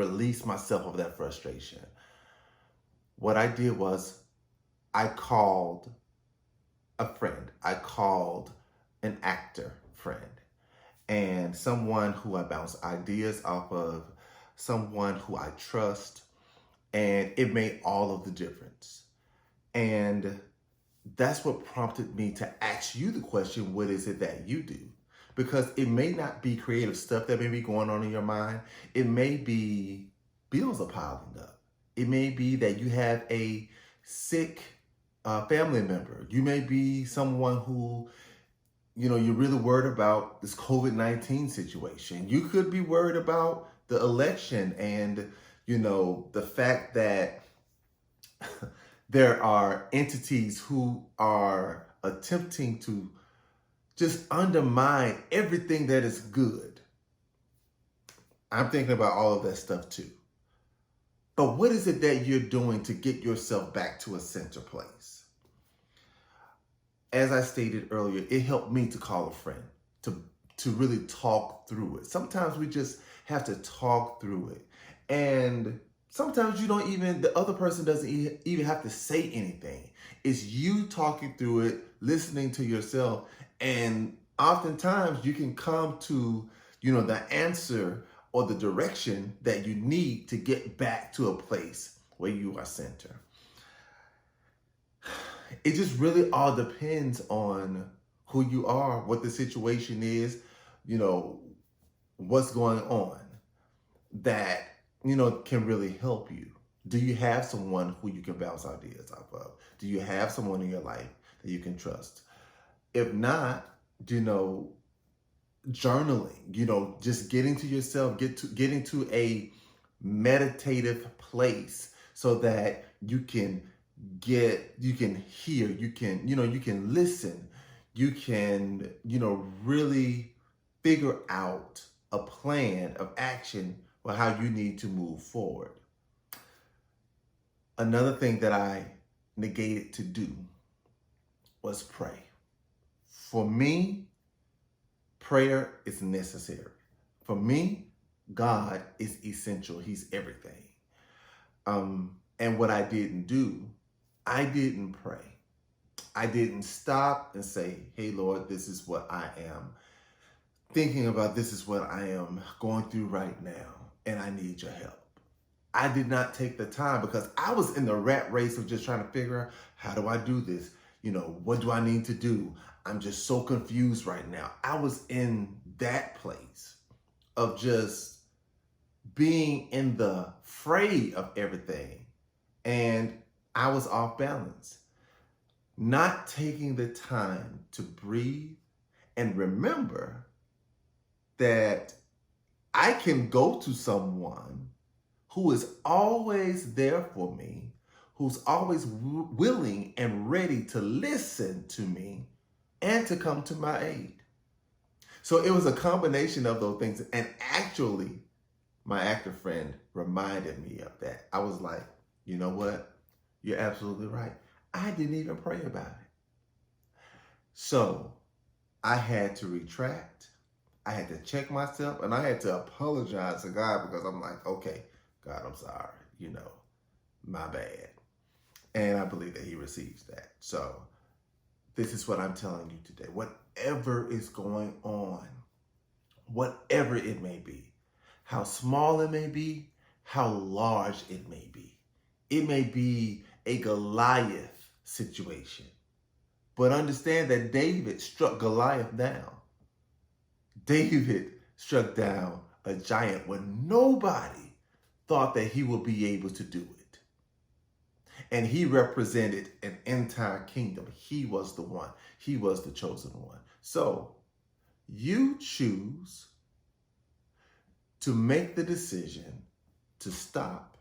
release myself of that frustration, what I did was I called a friend. I called an actor friend and someone who I bounce ideas off of, someone who I trust, and it made all of the difference. And that's what prompted me to ask you the question, what is it that you do? Because it may not be creative stuff that may be going on in your mind. It may be bills are piling up. It may be that you have a sick family member. You may be someone who, you're really worried about this COVID-19 situation. You could be worried about the election and, the fact that there are entities who are attempting to just undermine everything that is good. I'm thinking about all of that stuff too. But what is it that you're doing to get yourself back to a center place? As I stated earlier, it helped me to call a friend, to really talk through it. Sometimes we just have to talk through it. And sometimes the other person doesn't even have to say anything. It's you talking through it, listening to yourself. And oftentimes you can come to, the answer or the direction that you need to get back to a place where you are center. It just really all depends on who you are, what the situation is, what's going on that, can really help you. Do you have someone who you can bounce ideas off of? Do you have someone in your life that you can trust? If not, journaling, just getting to yourself, getting to a meditative place so that you can hear, you can listen, you can, really figure out a plan of action or how you need to move forward. Another thing that I negated to do was pray. For me, prayer is necessary. For me, God is essential. He's everything. And what I didn't do, I didn't pray. I didn't stop and say, hey, Lord, this is what I am thinking about. This is what I am going through right now, and I need your help. I did not take the time because I was in the rat race of just trying to figure out, how do I do this? What do I need to do? I'm just so confused right now. I was in that place of just being in the fray of everything, and I was off balance. Not taking the time to breathe and remember that I can go to someone who is always there for me, who's always willing and ready to listen to me and to come to my aid. So it was a combination of those things. And actually, my actor friend reminded me of that. I was like, you know what? You're absolutely right. I didn't even pray about it. So I had to retract. I had to check myself, and I had to apologize to God because I'm like, okay, God, I'm sorry, my bad. And I believe that he receives that. So this is what I'm telling you today. Whatever is going on, whatever it may be, how small it may be, how large it may be a Goliath situation. But understand that David struck Goliath down. David struck down a giant when nobody thought that he would be able to do it. And he represented an entire kingdom. He was the one. He was the chosen one. So you choose to make the decision to stop,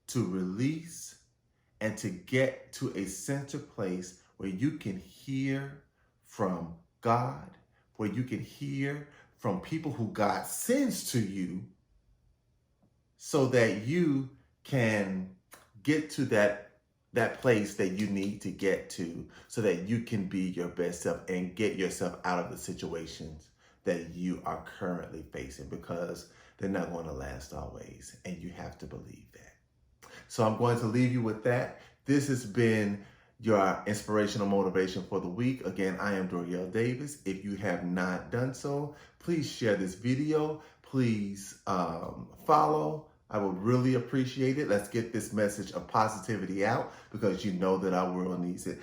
to release, and to get to a center place where you can hear from God, where you can hear from people who God sends to you, so that you can get to that place that you need to get to, so that you can be your best self and get yourself out of the situations that you are currently facing. Because they're not going to last always. And you have to believe that. So I'm going to leave you with that. This has been your inspirational motivation for the week. Again, I am Doriel Davis. If you have not done so, please share this video. Please follow. I would really appreciate it. Let's get this message of positivity out because you know that our world needs it.